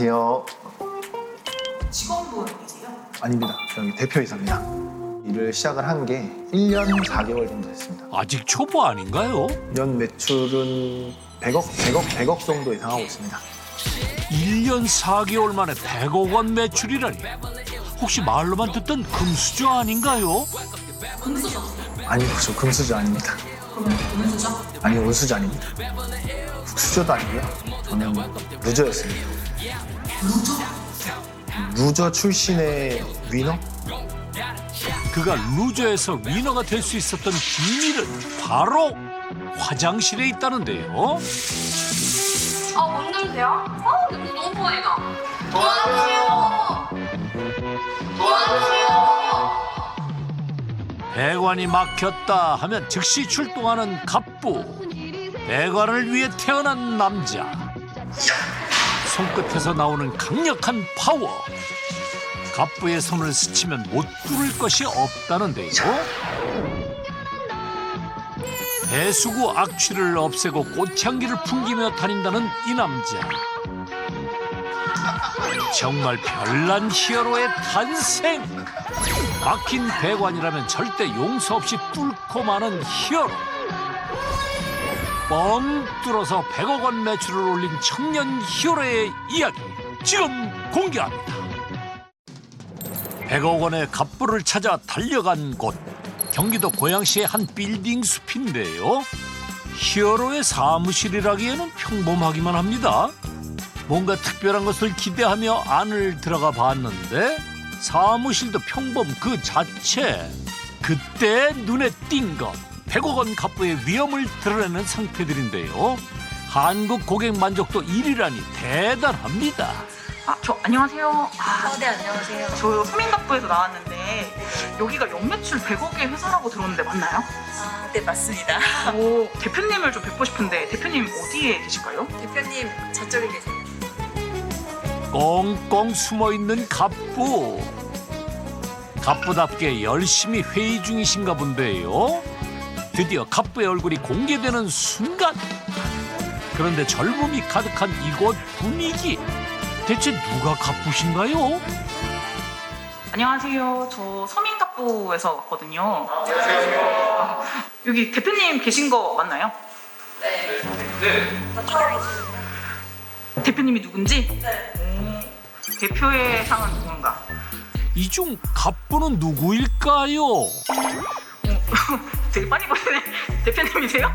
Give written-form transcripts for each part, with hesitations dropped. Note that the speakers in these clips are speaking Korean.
안녕하세요. 직원분이세요? 아닙니다. 저희 대표이사입니다. 일을 시작을 한 게 1년 4개월 정도 됐습니다. 아직 초보 아닌가요? 연 매출은 100억 정도 예상하고 있습니다. 1년 4개월 만에 100억 원 매출이라니. 혹시 말로만 듣던 금수저 아닌가요? 금수저. 아니요, 저 금수저 아닙니다. 그러면 은수저? 아니요, 은수저 아닙니다. 국수저도 아니고요. 저는 루저였습니다. 루저? 루저 출신의 위너? 그가 루저에서 위너가 될 수 있었던 비밀은 바로 화장실에 있다는데요. 문 열세요? 냄새 너무 좋아이다. 도와주세요! 배관이 막혔다 하면 즉시 출동하는 갑부. 배관을 위해 태어난 남자. 손끝에서 나오는 강력한 파워. 갑부의 손을 스치면 못 뚫을 것이 없다는데요. 배수구 악취를 없애고 꽃향기를 풍기며 다닌다는 이 남자. 정말 별난 히어로의 탄생. 막힌 배관이라면 절대 용서 없이 뚫고 마는 히어로. 뻥 뚫어서 100억 원 매출을 올린 청년 히어로의 이야기 지금 공개합니다. 100억 원의 갑부를 찾아 달려간 곳, 경기도 고양시의 한 빌딩 숲인데요. 히어로의 사무실이라기에는 평범하기만 합니다. 뭔가 특별한 것을 기대하며 안을 들어가 봤는데 사무실도 평범 그 자체. 그때 눈에 띈 것, 100억 원 갑부의 위엄을 드러내는 상태들인데요. 한국 고객 만족도 1위라니 대단합니다. 안녕하세요. 네, 안녕하세요. 저 서민갑부에서 나왔는데 여기가 연매출 100억의 회사라고 들었는데 맞나요? 네, 맞습니다. 오, 대표님을 좀 뵙고 싶은데 대표님 어디에 계실까요? 대표님, 저쪽에 계세요. 꽁꽁 숨어있는 갑부. 갑부답게 열심히 회의 중이신가 본데요. 드디어 갑부의 얼굴이 공개되는 순간. 그런데 젊음이 가득한 이곳 분위기. 대체 누가 갑부신가요? 안녕하세요. 저 서민갑부에서 왔거든요. 안녕하세요. 여기 대표님 계신 거 맞나요? 네. 다 찾아보시면 대표님이 누군지? 네. 대표의 상은 누군가? 이 중 갑부는 누구일까요? 되게 빨리 보시네. 대표님이세요?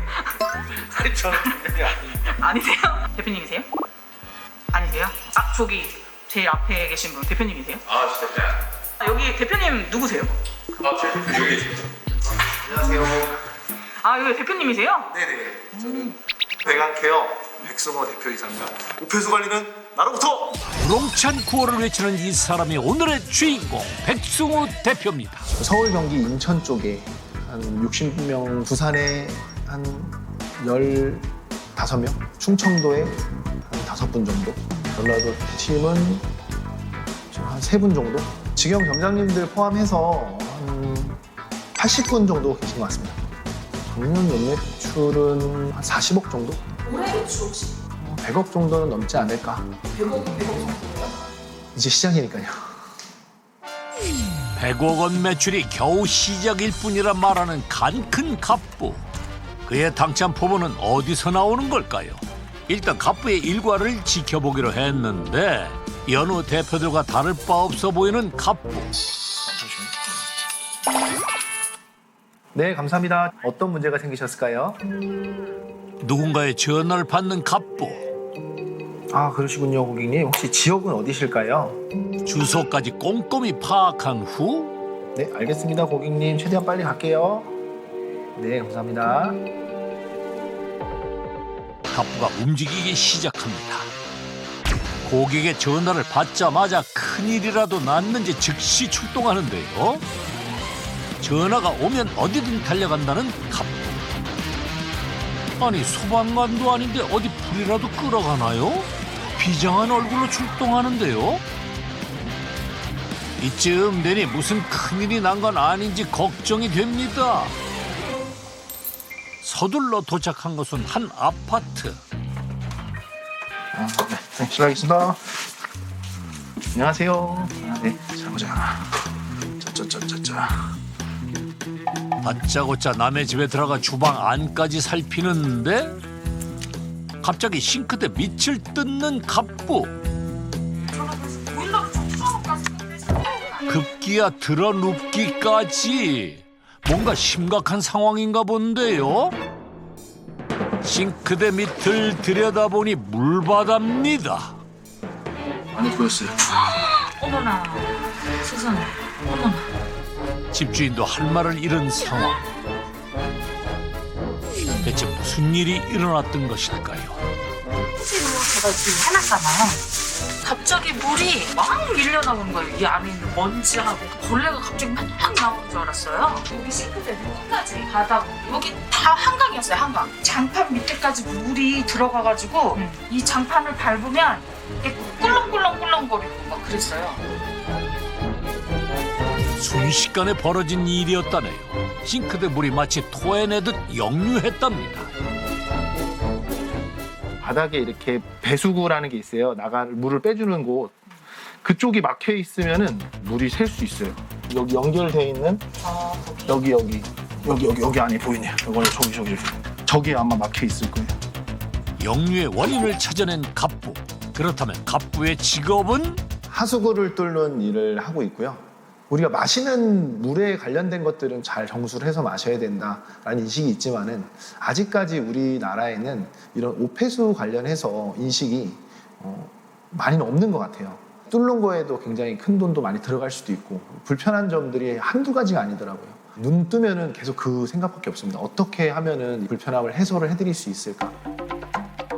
아니 저는 그게 아니에요. 아니세요? 대표님이세요? 아니세요? 저기 제일 앞에 계신 분 대표님이세요? 아 진짜. 여기 대표님 누구세요? 제 대표 여기 있습니다. 안녕하세요. 여기 대표님이세요? 네네. 저는 배관케어 백승호 대표이사입니다. 우편수 관리는 나로부터. 우렁찬 구호를 외치는 이 사람이 오늘의 주인공 백승호 대표입니다. 서울, 경기, 인천 쪽에 한 60명, 부산에 한 15명, 충청도에 한 5분 정도, 전라도 팀은 지금 한 3분 정도, 직영 점장님들 포함해서 한 80분 정도 계신 것 같습니다. 작년 연매출은 한 40억 정도? 올해 매출 혹시 100억 정도는 넘지 않을까? 100억 정도예요? 이제 시작이니까요. 100억 원 매출이 겨우 시작일 뿐이라 말하는 간큰 갑부. 그의 당찬 포부는 어디서 나오는 걸까요? 일단 갑부의 일과를 지켜보기로 했는데 여느 대표들과 다를 바 없어 보이는 갑부. 네, 감사합니다. 어떤 문제가 생기셨을까요? 누군가의 전화를 받는 갑부. 그러시군요, 고객님. 혹시 지역은 어디실까요? 주소까지 꼼꼼히 파악한 후 네, 알겠습니다, 고객님. 최대한 빨리 갈게요. 네, 감사합니다. 갑부가 움직이기 시작합니다. 고객의 전화를 받자마자 큰일이라도 났는지 즉시 출동하는데요. 전화가 오면 어디든 달려간다는 갑부. 아니 소방관도 아닌데 어디 불이라도 끌어가나요? 비장한 얼굴로 출동하는데요. 이쯤 되니 무슨 큰일이 난 건 아닌지 걱정이 됩니다. 서둘러 도착한 것은 한 아파트. 네, 실례하겠습니다. 안녕하세요. 네, 자 보자. 짜짜짜짜짜. 다짜고짜 남의 집에 들어가 주방 안까지 살피는데 갑자기 싱크대 밑을 뜯는 갑부. 급기야 드러눕기까지. 뭔가 심각한 상황인가 본데요. 싱크대 밑을 들여다보니 물바다입니다. 안에 보였어요. 어머나 세상에. 어머나. 집주인도 할 말을 잃은 상황. 대체 무슨 일이 일어났던 것일까요? 제가 지금 해놨잖아요. 갑자기 물이 막 밀려나오는 거예요. 이 안에 있는 먼지하고 벌레가 갑자기 막 나오는 줄 알았어요. 여기 싱크대 끝까지 바닥 여기 다 한강이었어요. 한강. 장판 밑에까지 물이 들어가가지고 이 장판을 밟으면 이게 꿀렁꿀렁꿀렁거리고 막 그랬어요. 순식간에 벌어진 일이었다네요. 싱크대 물이 마치 토해내듯 역류했답니다. 바닥에 이렇게 배수구라는 게 있어요. 나갈 물을 빼주는 곳. 그쪽이 막혀 있으면은 물이 셀 수 있어요. 여기 연결돼 있는 여기 안에 보이네요. 저기 저기 아마 막혀 있을 거예요. 역류의 원인을 찾아낸 갑부. 그렇다면 갑부의 직업은? 하수구를 뚫는 일을 하고 있고요. 우리가 마시는 물에 관련된 것들은 잘 정수를 해서 마셔야 된다라는 인식이 있지만은 아직까지 우리나라에는 이런 오폐수 관련해서 인식이 많이는 없는 것 같아요. 뚫는 거에도 굉장히 큰 돈도 많이 들어갈 수도 있고 불편한 점들이 한두 가지가 아니더라고요. 눈 뜨면은 계속 그 생각밖에 없습니다. 어떻게 하면은 불편함을 해소를 해드릴 수 있을까?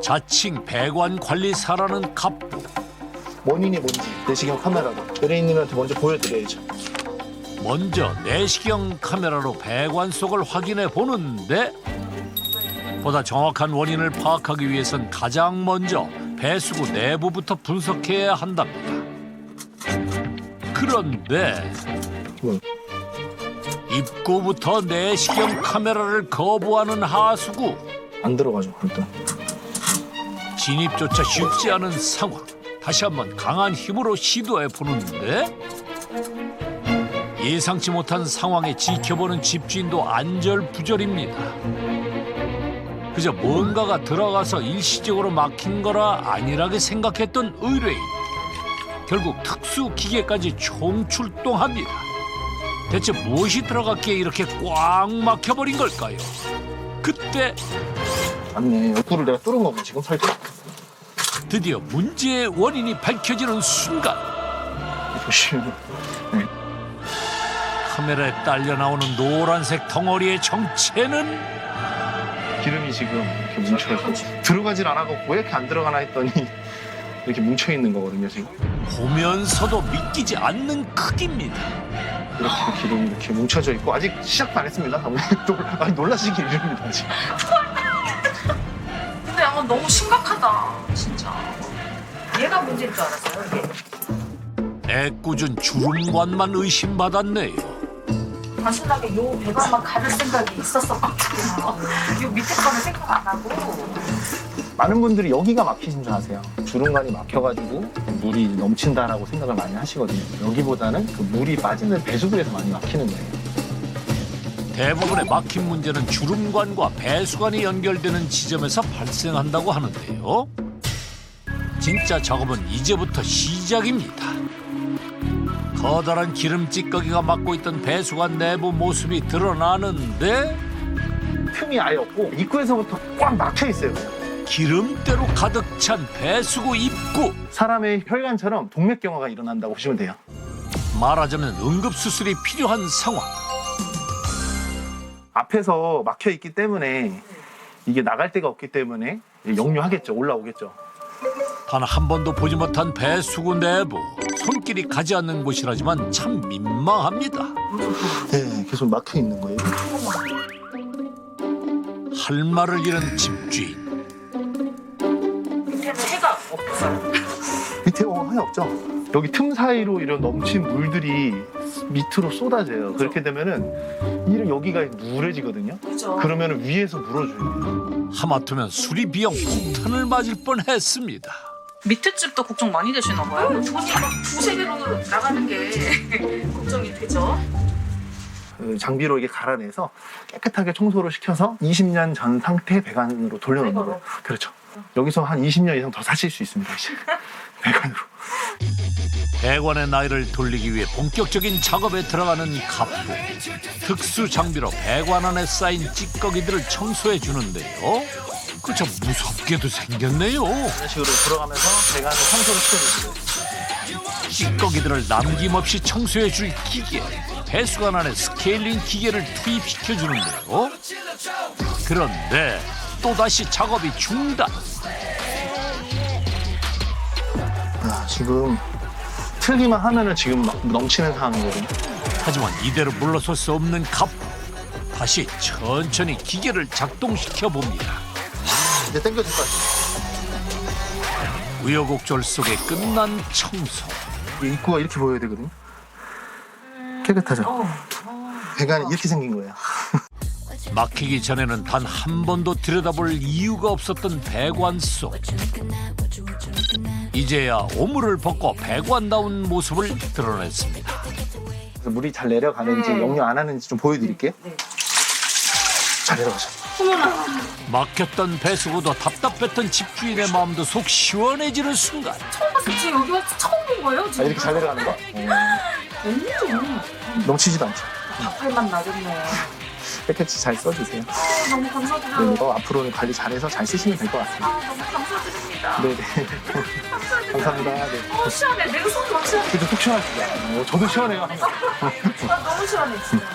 자칭 배관 관리사라는 갑부. 원인이 뭔지 내시경 카메라로 의뢰인님한테 먼저 보여드려야죠. 먼저 내시경 카메라로 배관 속을 확인해 보는데 보다 정확한 원인을 파악하기 위해선 가장 먼저 배수구 내부부터 분석해야 한답니다. 그런데 입구부터 내시경 카메라를 거부하는 하수구. 안 들어가죠, 일단. 진입조차 쉽지 않은 상황. 다시 한번 강한 힘으로 시도해 보는데 예상치 못한 상황에 지켜보는 집주인도 안절부절입니다. 그저 뭔가가 들어가서 일시적으로 막힌 거라 안일하게 생각했던 의뢰인. 결국 특수 기계까지 총출동합니다. 대체 무엇이 들어갔기에 이렇게 꽉 막혀버린 걸까요? 그때 맞네, 옆구를 내가 뚫은 거고 지금 살짝. 드디어 문제의 원인이 밝혀지는 순간 보시면 카메라에 딸려 나오는 노란색 덩어리의 정체는 기름이 지금 이렇게 뭉쳐있고 들어가질 않아갖고 왜 이렇게 안 들어가나 했더니 이렇게 뭉쳐있는 거거든요, 지금. 보면서도 믿기지 않는 크기입니다. 이렇게 기름이 이렇게 뭉쳐져 있고 아직 시작도 안 했습니다. 아니, 놀라시기 이릅니다, 지금. 근데 약간 너무 심각하다 진짜. 얘가 문제인 줄 알았어요 이게. 애꿎은 주름관만 의심받았네요. 단순하게 요 배관만 가릴 생각이 있었었거든요. 요 밑에 거는 생각 안 하고. 많은 분들이 여기가 막히신 줄 아세요. 주름관이 막혀가지고 물이 넘친다라고 생각을 많이 하시거든요. 여기보다는 그 물이 빠지는 배수구에서 많이 막히는 거예요. 대부분의 막힌 문제는 주름관과 배수관이 연결되는 지점에서 발생한다고 하는데요. 진짜 작업은 이제부터 시작입니다. 커다란 기름 찌꺼기가 막고 있던 배수관 내부 모습이 드러나는데 틈이 아예 없고 입구에서부터 꽉 막혀 있어요, 그냥. 기름때로 가득 찬 배수구 입구. 사람의 혈관처럼 동맥경화가 일어난다고 보시면 돼요. 말하자면 응급수술이 필요한 상황. 앞에서 막혀 있기 때문에 이게 나갈 데가 없기 때문에 역류하겠죠. 올라오겠죠. 단 한 번도 보지 못한 배수구 내부. 손길이 가지 않는 곳이라지만 참 민망합니다. 네, 계속 막혀 있는 거예요. 할 말을 잃은 집주인. 밑에는 해가 없어요. 밑에 하에 없죠. 여기 틈 사이로 이런 넘친 물들이 밑으로 쏟아져요. 그렇게 되면은 이런 여기가 누래지거든요. 그죠. 그러면은 위에서 물어줘요. 하마터면 수리 비용 폭탄을 맞을 뻔했습니다. 밑에 집도 걱정 많이 되시나 봐요. 돈이 막 두세 개로 나가는 게 걱정이 되죠. 그 장비로 이게 갈아내서 깨끗하게 청소를 시켜서 20년 전 상태 배관으로 돌려놓는 거예요. 그렇죠. 여기서 한 20년 이상 더 사실 수 있습니다. 이제. 배관으로. 배관의 나이를 돌리기 위해 본격적인 작업에 들어가는 갑부. 특수 장비로 배관 안에 쌓인 찌꺼기들을 청소해 주는데요. 그 참 무섭게도 생겼네요. 이런 식으로 들어가면서 배관을 청소를 시켜주는 거예요. 찌꺼기들을 남김없이 청소해 줄 기계. 배수관 안에 스케일링 기계를 투입시켜 주는데요. 그런데 또다시 작업이 중단. 지금 틀기만 하면은 지금 막 넘치는 상황이거든요. 하지만 이대로 물러설 수 없는 갑부. 다시 천천히 기계를 작동시켜 봅니다. 이제 당겨줄 것 같아요. 우여곡절 속에 끝난 청소. 이 입구가 이렇게 보여야 되거든요. 깨끗하죠? 배관이 이렇게 생긴 거예요. 막히기 전에는 단 한 번도 들여다볼 이유가 없었던 배관 속. 이제야 오물을 벗고 배관다운 모습을 드러냈습니다. 그래서 물이 잘 내려가는지 역류 안 하는지 좀 보여드릴게요. 잘 내려가죠. 막혔던 배수구도 답답했던 집주인의 마음도 속 시원해지는 순간. 처음 봤어요. 지금 여기 와서 처음 본 거예요. 지금. 이렇게 잘 내려가는 거. 넘치지도 않죠. 밥할맛 나겠네. 깨끗이 잘 써주세요. 너무 감사드려요. 이거 앞으로는 관리 잘해서 잘 쓰시면 될 것 같습니다. 너무 감사드립니다. 네네. 감사합니다. 네. 시원해. 내가 손이 막 시원해. 그래도 속 시원하시죠? 저도 시원해요. 너무 시원해 진짜.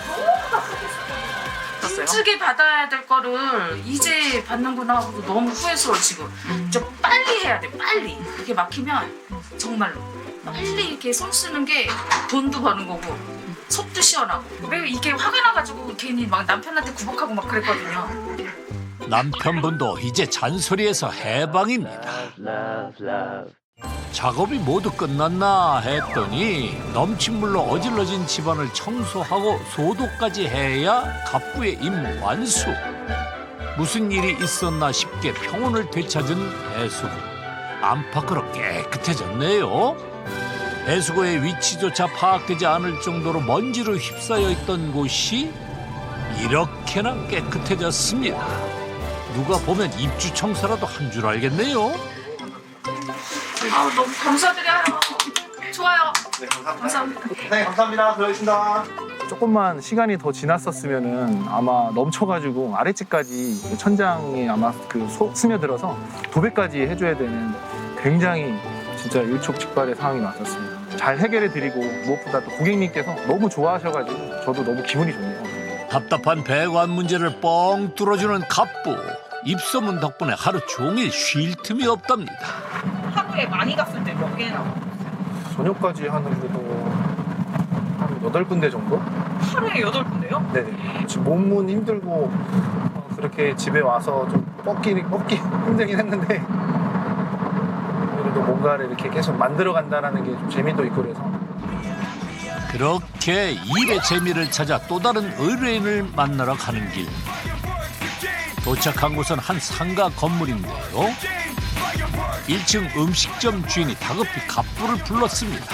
일찍이 받아야 될 거를 이제 받는구나 하고 너무 후회스러워 지금. 좀 빨리 해야 돼. 빨리. 그게 막히면 정말로 빨리 이렇게 손 쓰는 게 돈도 버는 거고 속도 시원하고. 왜 이게 화가 나가지고 괜히 막 남편한테 구박하고 막 그랬거든요. 남편분도 이제 잔소리에서 해방입니다. 작업이 모두 끝났나 했더니 넘친 물로 어질러진 집안을 청소하고 소독까지 해야 갑부의 임무 완수. 무슨 일이 있었나 싶게 평온을 되찾은 배수구. 안팎으로 깨끗해졌네요. 배수구의 위치조차 파악되지 않을 정도로 먼지로 휩싸여 있던 곳이 이렇게나 깨끗해졌습니다. 누가 보면 입주 청소라도 한 줄 알겠네요. 너무 감사드려요. 좋아요. 네, 감사합니다. 감사합니다. 네, 감사합니다. 들어가겠습니다. 조금만 시간이 더 지났었으면은 아마 넘쳐가지고 아랫집까지 천장에 아마 그 스며들어서 도배까지 해줘야 되는 굉장히 진짜 일촉즉발의 상황이 왔었습니다. 잘 해결해드리고 무엇보다 또 고객님께서 너무 좋아하셔가지고 저도 너무 기분이 좋네요. 답답한 배관 문제를 뻥 뚫어주는 갑부. 입소문 덕분에 하루 종일 쉴 틈이 없답니다. 하루에 많이 갔을 때 몇 개나? 저녁까지 하는데도 한 8군데 정도? 하루에 8군데요? 네. 지금 몸은 힘들고 그렇게 집에 와서 좀 뻗기 힘들긴 했는데 그래도 뭔가를 이렇게 계속 만들어 간다는 게 좀 재미도 있고 그래서 그렇게 일의 재미를 찾아 또 다른 의뢰인을 만나러 가는 길. 도착한 곳은 한 상가 건물인데요. 1층 음식점 주인이 다급히 갑부를 불렀습니다.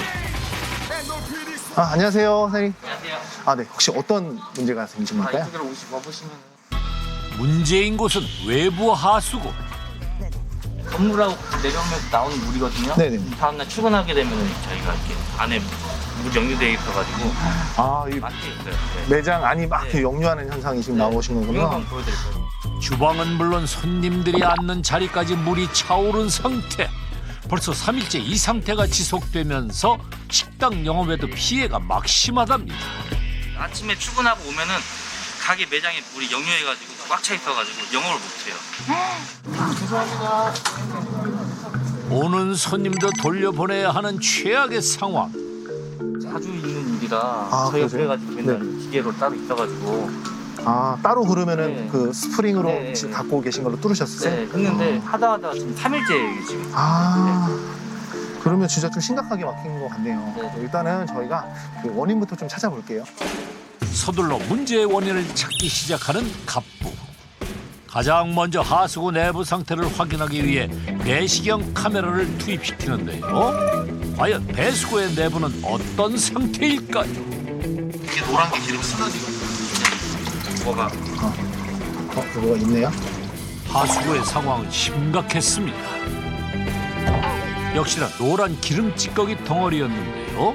안녕하세요, 선생님. 안녕하세요. 네. 혹시 어떤 문제가 생기신 걸까요? 이쪽으로 와보시면 문제인 곳은 외부 하수구. 건물하고 내려오면서 나오는 물이거든요. 네네. 다음날 출근하게 되면 저희가 이렇게 안에 물 영유되어 있어가지고 이 막혀 있어요. 네. 매장 안이 막 네. 역류하는 현상이 지금 나오신 거군요. 동영상 보여드릴 거예요. 주방은 물론 손님들이 앉는 자리까지 물이 차오른 상태. 벌써 3일째 이 상태가 지속되면서 식당 영업에도 피해가 막심하답니다. 아침에 출근하고 오면은 가게 매장에 물이 영유해가지고 꽉 차 있어가지고 영업을 못해요. 오는 손님도 돌려보내야 하는 최악의 상황. 자주 있는 일이라 저희가 그러세요? 그래가지고 맨날 기계로 따로 있어가지고 따로 그러면은 네. 그 스프링으로 네. 지금 갖고 계신 걸로 뚫으셨어요? 네, 했는데 하다 지금 3일째예요 지금. 그러면 진짜 좀 심각하게 막힌 것 같네요. 네. 일단은 저희가 그 원인부터 좀 찾아볼게요. 서둘러 문제의 원인을 찾기 시작하는 갑부. 가장 먼저 하수구 내부 상태를 확인하기 위해 내시경 카메라를 투입시키는데요. 과연 배수구의 내부는 어떤 상태일까요? 이게 노란 게 기름 쓰러지거든요. 뭐가 그거가 있네요. 하수구의 상황은 심각했습니다. 역시나 노란 기름 찌꺼기 덩어리였는데요.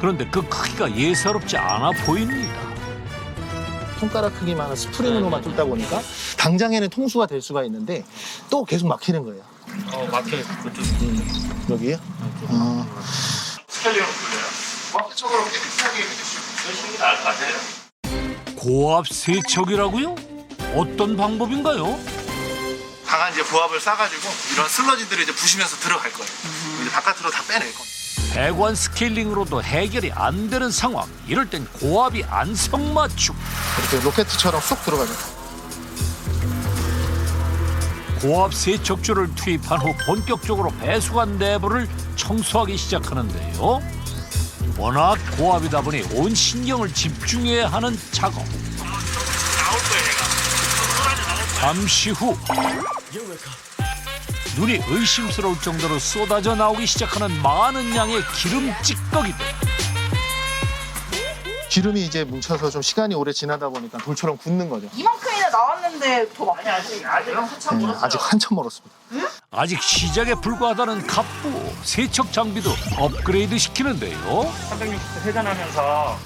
그런데 그 크기가 예사롭지 않아 보입니다. 손가락 크기만한 스프링으로만 뚫다 보니까 당장에는 통수가 될 수가 있는데 또 계속 막히는 거예요. 막혀 그쪽 여기요? 스펠링으로 불려요. 와프처럼 깨끗하게 그러시는 게 나을 것 같아요. 고압 세척이라고요? 어떤 방법인가요? 강한 이제 부압을 싸가지고 이런 슬러지들을 이제 부시면서 들어갈 거예요. 이제 바깥으로 다 빼낼 겁니다. 배관 스케일링으로도 해결이 안 되는 상황. 이럴 땐 고압이 안성맞춤. 이렇게 로켓처럼 쏙 들어가죠. 고압 세척조를 투입한 후 본격적으로 배수관 내부를 청소하기 시작하는데요. 워낙 고압이다 보니 온 신경을 집중해야 하는 작업. 나올 거예요, 얘가. 잠시 후 눈이 의심스러울 정도로 쏟아져 나오기 시작하는 많은 양의 기름 찌꺼기들. 기름이 이제 뭉쳐서 좀 시간이 오래 지나다 보니까 돌처럼 굳는 거죠. 이만큼이나 나왔는데 더 많이 아직 한참 네, 아직 한참 멀었습니다. 아직 시작에 불과하다는 갑부. 세척 장비도 업그레이드 시키는데요. 360도 회전하면서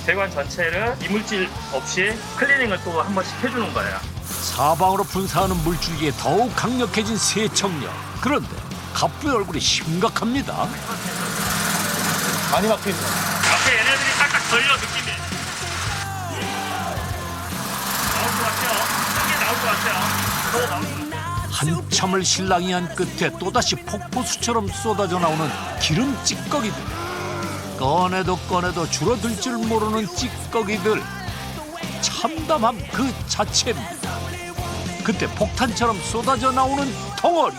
배관 전체를 이물질 없이 클리닝을 또 한 번씩 해주는 거예요. 사방으로 분사하는 물줄기에 더욱 강력해진 세척력. 그런데 갑부의 얼굴이 심각합니다. 많이 막혀있네요. 앞에 얘네들이 딱딱 걸려 느낌이. 나올 것 같아요. 크게 나올 것 같아요. 더 나올 것 같아요. 한참을 실랑이 한 끝에 또다시 폭포수처럼 쏟아져 나오는 기름 찌꺼기들. 꺼내도 꺼내도 줄어들 줄 모르는 찌꺼기들. 참담함 그 자체입니다. 그때 폭탄처럼 쏟아져 나오는 덩어리.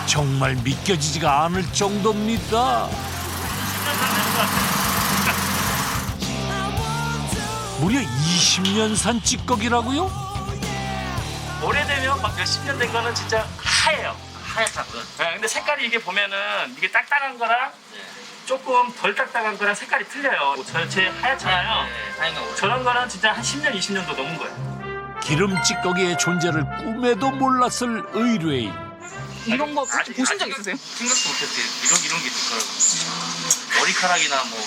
정말 믿겨지지가 않을 정도입니다. 무려 20년 산 찌꺼기라고요? 오래되면 막 몇십 년 된 거는 진짜 하얘요. 하얗다고요? 네, 근데 색깔이 이게 보면은 이게 딱딱한 거랑 조금 덜 딱딱한 거랑 색깔이 틀려요. 전체 하얗잖아요. 저런 거는 진짜 한 10년, 20년도 넘은 거예요. 기름 찌꺼기의 존재를 꿈에도 몰랐을 의뢰인. 이런 거 혹시 보신 적 있으세요? 생각도 못했어요. 이런 게 있을 거라고. 머리카락이나 뭐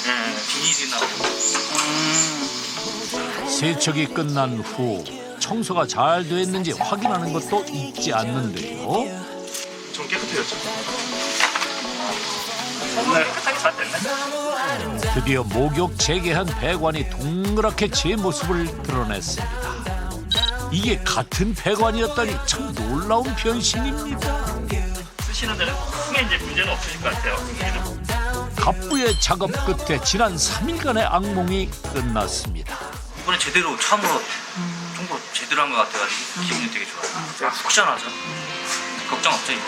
비닐이나 뭐. 세척이 끝난 후 청소가 잘 됐는지 확인하는 것도 잊지 않는데요. 좀 깨끗해졌죠. 네, 깨끗하게 잘 됐네. 드디어 목욕 재개한 배관이 동그랗게 제 모습을 드러냈습니다. 이게 같은 배관이었다니 참 놀라운 변신입니다. 쓰시는 데는 크게 이제 문제는 없으실 것 같아요. 갑부의 작업 끝에 지난 3일간의 악몽이 끝났습니다. 이번에 제대로 참으로 통보 제대로 한 것 같아가지고 기분이 되게 좋아요. 속 시원하죠. 걱정 없죠 이제.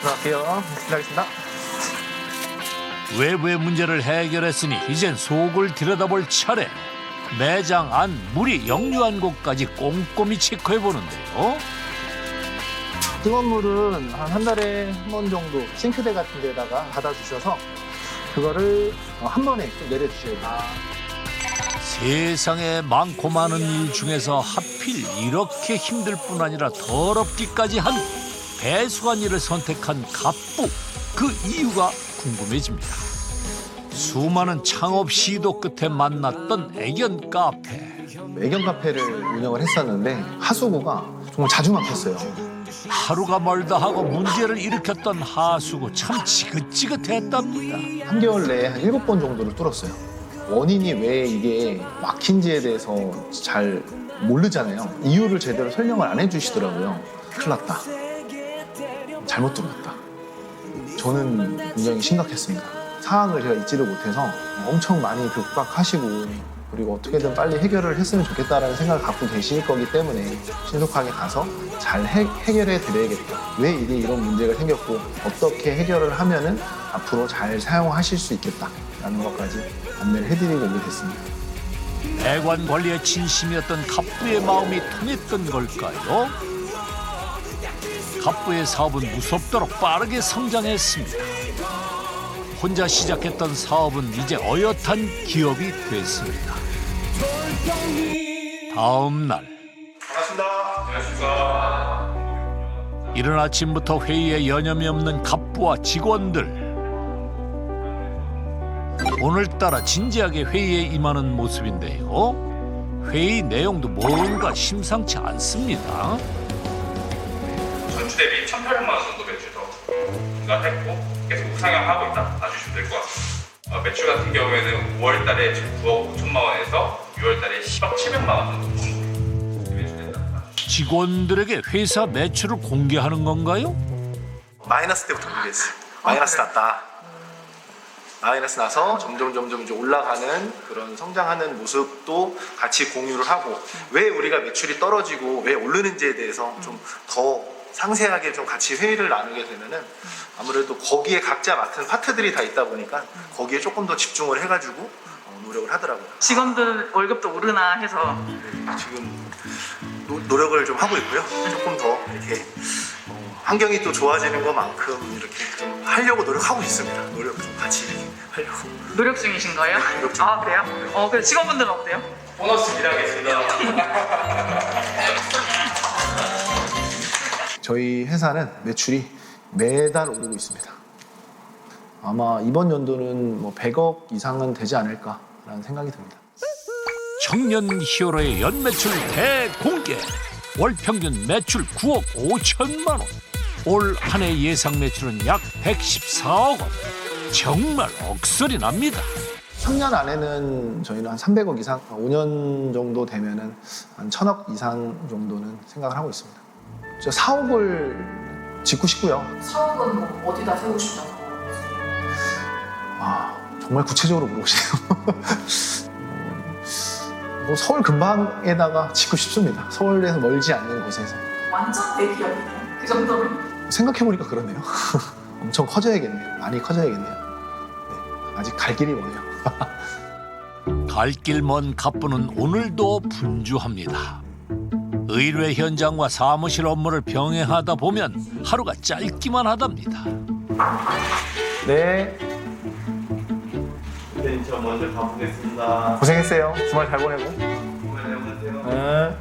들어갈게요. 기다리겠습니다. 외부의 문제를 해결했으니 이젠 속을 들여다볼 차례. 매장 안 물이 역류한 곳까지 꼼꼼히 체크해보는데요. 뜨거운 물은 한 달에 한 번 정도 싱크대 같은 데다가 받아주셔서 그거를 한 번에 좀 내려주셔야 돼요. 세상에 많고 많은 일 중에서 하필 이렇게 힘들 뿐 아니라 더럽기까지 한 배수관 일을 선택한 갑부. 그 이유가 궁금해집니다. 수많은 창업 시도 끝에 만났던 애견 카페. 애견 카페를 운영을 했었는데 하수구가 정말 자주 막혔어요. 하루가 멀다 하고 문제를 일으켰던 하수구 참 지긋지긋했답니다. 3개월 내에 한 7번 정도를 뚫었어요. 원인이 왜 이게 막힌지에 대해서 잘 모르잖아요. 이유를 제대로 설명을 안 해주시더라고요. 큰일 났다. 잘못 뚫었다. 저는 굉장히 심각했습니다. 상황을 제가 잊지를 못해서 엄청 많이 극박하시고 그리고 어떻게든 빨리 해결을 했으면 좋겠다라는 생각을 갖고 계실 거기 때문에 신속하게 가서 잘 해결해 드려야겠다. 왜 이게 이런 문제가 생겼고 어떻게 해결을 하면은 앞으로 잘 사용하실 수 있겠다라는 것까지 안내를 해드리고 오게 됐습니다. 배관 관리에 진심이었던 갑부의 마음이 통했던 걸까요? 갑부의 사업은 무섭도록 빠르게 성장했습니다. 혼자 시작했던 사업은 이제 어엿한 기업이 됐습니다. 다음 날 이른 아침부터 회의에 여념이 없는 갑부와 직원들. 오늘따라 진지하게 회의에 임하는 모습인데요. 회의 내용도 뭔가 심상치 않습니다. 전주 대비 1,800만 원 정도 매출 더 증가했고 계속 우상향하고 있다 봐주시면 될 것 같습니다. 매출 같은 경우에는 5월 달에 지금 9억 5천만 원에서 6월 달에 10억 700만 원 정도 매출됐다. 직원들에게 회사 매출을 공개하는 건가요? 마이너스 때부터 공개했어요. 마이너스 났다. 마이너스 나서 점점 이제 올라가는 그런 성장하는 모습도 같이 공유를 하고 왜 우리가 매출이 떨어지고 왜 오르는지에 대해서 좀 더 상세하게 좀 같이 회의를 나누게 되면은 아무래도 거기에 각자 맡은 파트들이 다 있다 보니까 거기에 조금 더 집중을 해가지고 노력을 하더라고요. 직원들 월급도 오르나 해서 지금 노력을 좀 하고 있고요. 조금 더 이렇게 환경이 또 좋아지는 것만큼 이렇게 좀 하려고 노력하고 있습니다. 노력 좀 같이 이렇게 하려고. 노력 중이신 거예요? 노력 중. 아 그래요? 그래 직원분들은 어때요? 보너스 일하겠습니다. 저희 회사는 매출이 매달 오르고 있습니다. 아마 이번 연도는 뭐 100억 이상은 되지 않을까라는 생각이 듭니다. 청년 히어로의 연매출 대공개. 월 평균 매출 9억 5천만 원. 올 한 해 예상 매출은 약 114억 원. 정말 억소리 납니다. 3년 안에는 저희는 한 300억 이상, 5년 정도 되면은 한 1000억 이상 정도는 생각을 하고 있습니다. 저 사옥을 짓고 싶고요. 사업은 뭐 어디다 세우고 싶다고? 정말 구체적으로 물어보시네요. 뭐 서울 근방에다가 짓고 싶습니다. 서울에서 멀지 않는 곳에서. 완전 대기업이네요. 그 정도면? 생각해보니까 그러네요. 엄청 커져야겠네요. 많이 커져야겠네요. 네, 아직 갈 길이 멀어요. 갈 길 먼 갑부는 오늘도 분주합니다. 의뢰 현장과 사무실 업무를 병행하다 보면 하루가 짧기만 하답니다. 네, 네, 저 먼저 가보겠습니다. 고생했어요. 주말 잘 보내고. 안녕하세요. 네.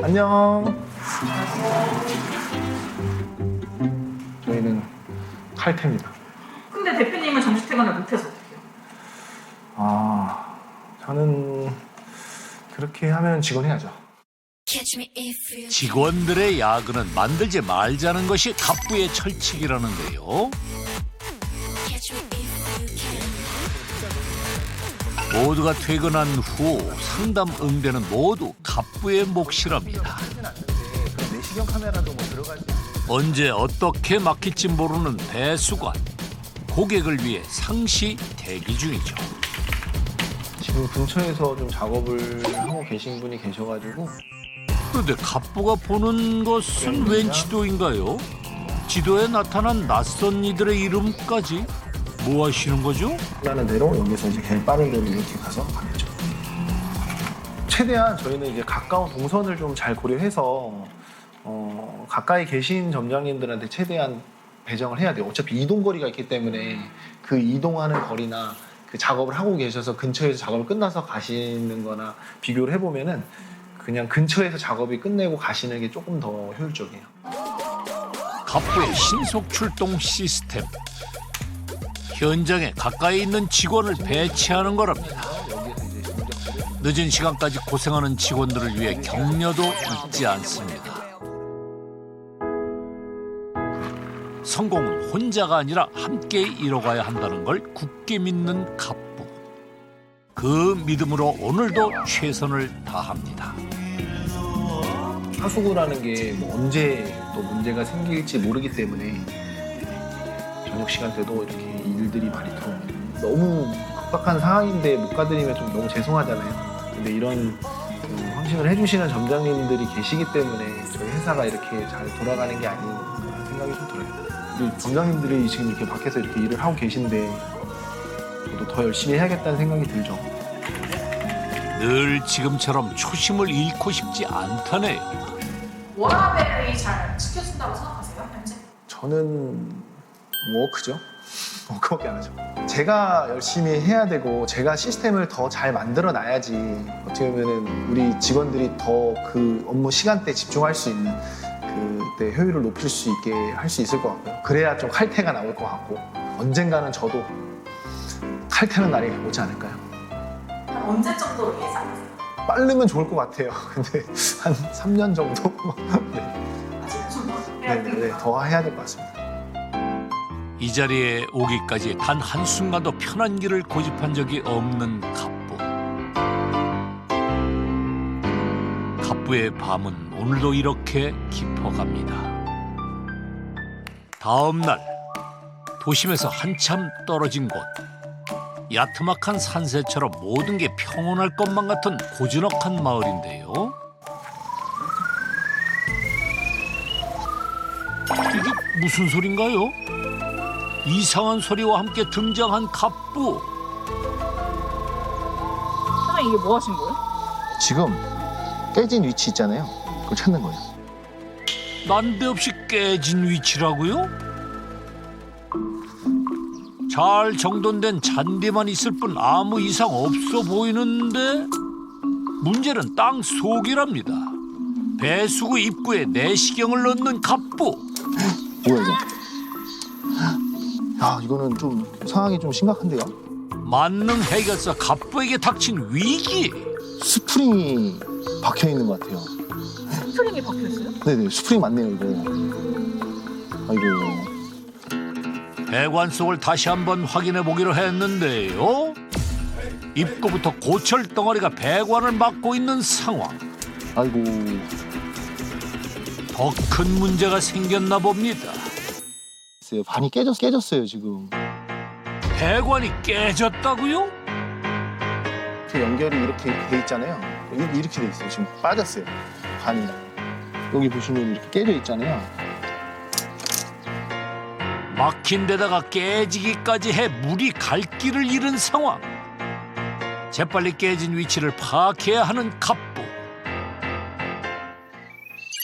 안녕. 저희는 칼퇴입니다. 근데 대표님은 정시 퇴근을 못해서 어떡해요? 저는 그렇게 하면 직원 해야죠. 직원들의 야근은 만들지 말자는 것이 갑부의 철칙이라는데요. 모두가 퇴근한 후 상담 응대는 모두 갑부의 몫이랍니다. 내시경 카메라도 뭐 들어가지. 언제 어떻게 막힐지 모르는 배수관. 고객을 위해 상시 대기 중이죠. 지금 근처에서 좀 작업을 하고 계신 분이 계셔가지고 그런데 갑부가 보는 것은 웬 지도인가요? 지도에 나타난 낯선 이들의 이름까지. 뭐 하시는 거죠? 하는 대로 여기서 이제 제일 빠른 데로 이렇게 가서 가겠죠. 최대한 저희는 이제 가까운 동선을 좀 잘 고려해서 가까이 계신 점장님들한테 최대한 배정을 해야 돼요. 어차피 이동 거리가 있기 때문에 그 이동하는 거리나 그 작업을 하고 계셔서 근처에서 작업을 끝나서 가시는 거나 비교를 해보면은 그냥 근처에서 작업이 끝내고 가시는 게 조금 더 효율적이에요. 갑부의 신속 출동 시스템. 현장에 가까이 있는 직원을 배치하는 거랍니다. 늦은 시간까지 고생하는 직원들을 위해 격려도 잊지 않습니다. 성공은 혼자가 아니라 함께 이뤄가야 한다는 걸 굳게 믿는 갑부. 그 믿음으로 오늘도 최선을 다합니다. 하수구라는 게 뭐 언제 또 문제가 생길지 모르기 때문에 저녁 시간대도 이렇게 일들이 많이 들어옵니다. 너무 급박한 상황인데 못 가드리면 좀 너무 죄송하잖아요. 근데 이런 헌신을 해주시는 점장님들이 계시기 때문에 저희 회사가 이렇게 잘 돌아가는 게 아닌가 생각이 좀 들어요. 우리 점장님들이 지금 이렇게 밖에서 이렇게 일을 하고 계신데 저도 더 열심히 해야겠다는 생각이 들죠. 늘 지금처럼 초심을 잃고 싶지 않다네요. 워라밸이 잘 지켜진다고 생각하세요, 현재? 저는 워크죠. 워크밖에 안 하죠. 제가 열심히 해야 되고 제가 시스템을 더 잘 만들어 놔야지 어떻게 보면은 우리 직원들이 더 그 업무 시간대에 집중할 수 있는 그때 효율을 높일 수 있게 할 수 있을 것 같고요. 그래야 좀 칼퇴가 나올 것 같고 언젠가는 저도 칼퇴는 날이 오지 않을까요? 한 언제 정도로 예상하세요? 빠르면 좋을 것 같아요. 근데 한 3년 정도? 네. 아직 좀더 해야 네, 되니까. 더 해야 될 것 같습니다. 이 자리에 오기까지 단 한순간도 편한 길을 고집한 적이 없는 갑부. 갑부의 밤은 오늘도 이렇게 깊어갑니다. 다음 날 도심에서 한참 떨어진 곳. 야트막한 산세처럼 모든 게 평온할 것만 같은 고즈넉한 마을인데요. 이게 무슨 소린가요? 이상한 소리와 함께 등장한 갑부. 사장님 이게 뭐 하신 거예요? 지금 깨진 위치 있잖아요. 그걸 찾는 거예요. 난데없이 깨진 위치라고요? 잘 정돈된 잔디만 있을 뿐 아무 이상 없어 보이는데 문제는 땅 속이랍니다. 배수구 입구에 내시경을 넣는 갑부. 뭐야 이거? 야 이거는 좀 상황이 좀 심각한데요. 만능 해결사 갑부에게 닥친 위기. 스프링이 박혀 있는 것 같아요. 스프링이 박혀있어요? 네네 스프링 맞네요 이거. 아이고. 배관 속을 다시 한번 확인해 보기로 했는데요. 입구부터 고철 덩어리가 배관을 막고 있는 상황. 아이고. 더 큰 문제가 생겼나 봅니다. 반이 깨졌어요 지금. 배관이 깨졌다고요? 연결이 이렇게 돼 있잖아요. 이렇게 돼 있어요. 지금 빠졌어요. 반이. 여기 보시면 이렇게 깨져 있잖아요. 막힌 데다가 깨지기까지 해 물이 갈 길을 잃은 상황. 재빨리 깨진 위치를 파악해야 하는 갑부.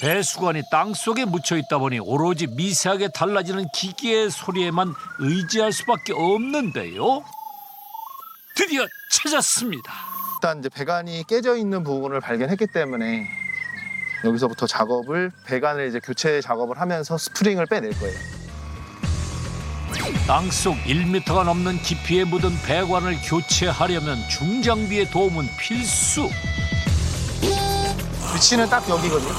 배수관이 땅속에 묻혀 있다 보니 오로지 미세하게 달라지는 기계의 소리에만 의지할 수밖에 없는데요. 드디어 찾았습니다. 일단 이제 배관이 깨져 있는 부분을 발견했기 때문에 여기서부터 배관을 이제 교체 작업을 하면서 스프링을 빼낼 거예요. 땅속 1m가 넘는 깊이에 묻은 배관을 교체하려면 중장비의 도움은 필수. 위치는 딱 여기거든요.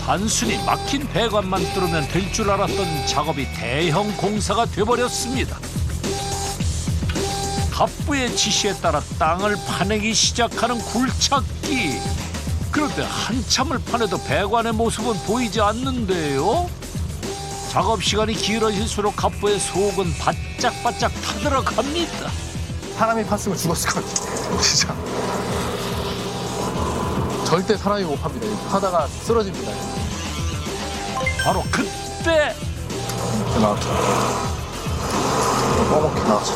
단순히 막힌 배관만 뚫으면 될 줄 알았던 작업이 대형 공사가 돼버렸습니다. 갑부의 지시에 따라 땅을 파내기 시작하는 굴착기. 그런데 한참을 파내도 배관의 모습은 보이지 않는데요. 작업 시간이 길어질수록 갑부의 속은 바짝바짝 타들어갑니다. 사람이 팠으면 죽었을 것 같아요. 진짜. 절대 사람이 못 팝니다. 하다가 쓰러집니다. 바로 그때 나왔죠. 뻐먹게 나왔죠.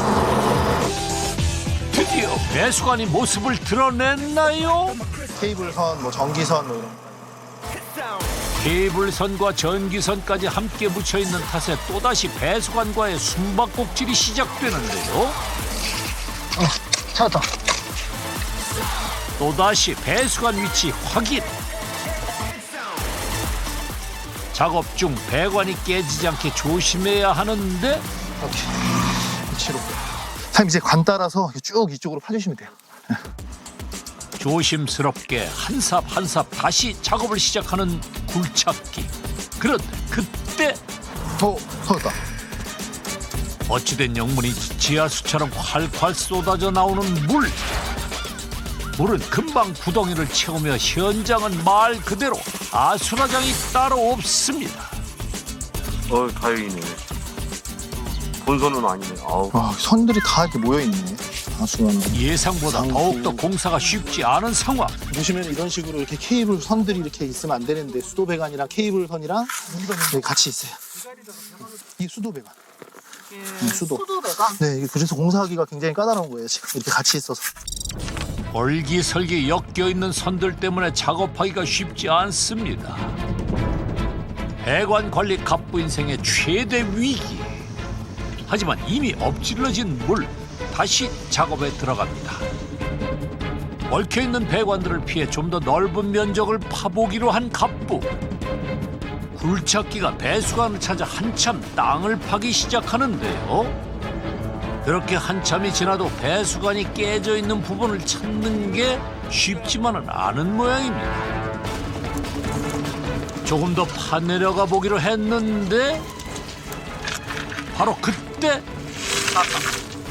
드디어 배수관이 모습을 드러냈나요? 케이블선, 뭐 전기선 뭐 이런 거. 케이블선과 전기선까지 함께 묻혀있는 탓에 또다시 배수관과의 숨바꼭질이 시작되는데요. 찾았다. 또다시 배수관 위치 확인. 작업 중 배관이 깨지지 않게 조심해야 하는데 이렇게 위치로. 사장님 이제 관 따라서 쭉 이쪽으로 파주시면 돼요. 조심스럽게 한 삽 한 삽 다시 작업을 시작하는 굴착기. 그런데 그때 터졌다. 어찌된 영문이 지하수처럼 활활 쏟아져 나오는 물. 물은 금방 구덩이를 채우며 현장은 말 그대로 아수라장이 따로 없습니다. 다행이네. 본선은 아니네. 아우. 와, 선들이 다 이렇게 모여 있네. 아수라는. 예상보다 장구. 더욱더 공사가 쉽지 않은 상황. 보시면 이런 식으로 이렇게 케이블 선들이 이렇게 있으면 안 되는데 수도 배관이랑 케이블 선이랑 네, 같이 있어요. 이 수도 배관. 수도. 수도 배관. 네, 이게 그래서 공사하기가 굉장히 까다로운 거예요. 지금 이렇게 같이 있어서. 얼기설기 엮여있는 선들 때문에 작업하기가 쉽지 않습니다. 배관 관리 갑부 인생의 최대 위기. 하지만 이미 엎질러진 물, 다시 작업에 들어갑니다. 얽혀있는 배관들을 피해 좀 더 넓은 면적을 파보기로 한 갑부. 굴착기가 배수관을 찾아 한참 땅을 파기 시작하는데요. 그렇게 한참이 지나도 배수관이 깨져 있는 부분을 찾는 게 쉽지만은 않은 모양입니다. 조금 더 파내려가 보기로 했는데 바로 그때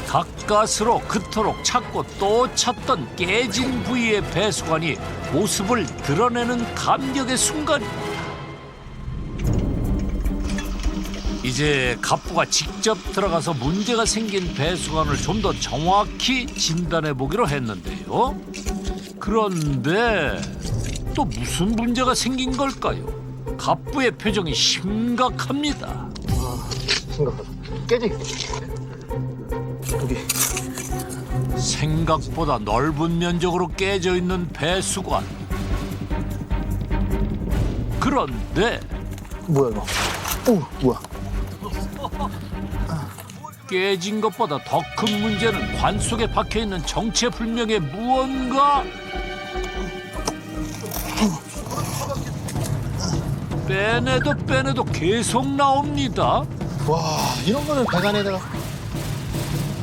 가까스로 그토록 찾고 또 찾던 깨진 부위의 배수관이 모습을 드러내는 감격의 순간입니다. 이제 갑부가 직접 들어가서 문제가 생긴 배수관을 좀 더 정확히 진단해 보기로 했는데요. 그런데 또 무슨 문제가 생긴 걸까요? 갑부의 표정이 심각합니다. 생각보다 깨져 있어. 여기 생각보다 넓은 면적으로 깨져 있는 배수관. 그런데 뭐야 이거? 오 뭐야? 깨진 것보다 더 큰 문제는 관 속에 박혀있는 정체불명의 무언가. 빼내도 계속 나옵니다. 와 이런 거는 배관에다가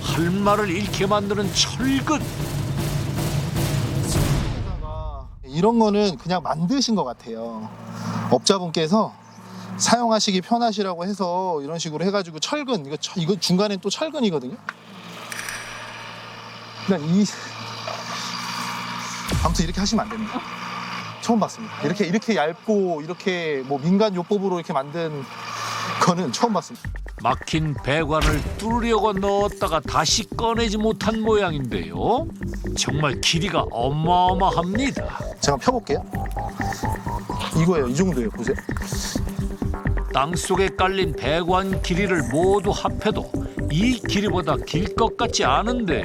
할 말을 잃게 만드는 철근. 이런 거는 그냥 만드신 것 같아요. 업자분께서 사용하시기 편하시라고 해서 이런 식으로 해가지고 철근 이거 중간엔 또 철근이거든요. 그냥 아무튼 이렇게 하시면 안 됩니다. 처음 봤습니다. 이렇게 얇고 이렇게 뭐 민간 요법으로 이렇게 만든 거는 처음 봤습니다. 막힌 배관을 뚫으려고 넣었다가 다시 꺼내지 못한 모양인데요. 정말 길이가 어마어마합니다. 제가 펴볼게요. 이거예요. 이 정도예요. 보세요. 땅속에 깔린 배관 길이를 모두 합해도 이 길이보다 길 것 같지 않은데요.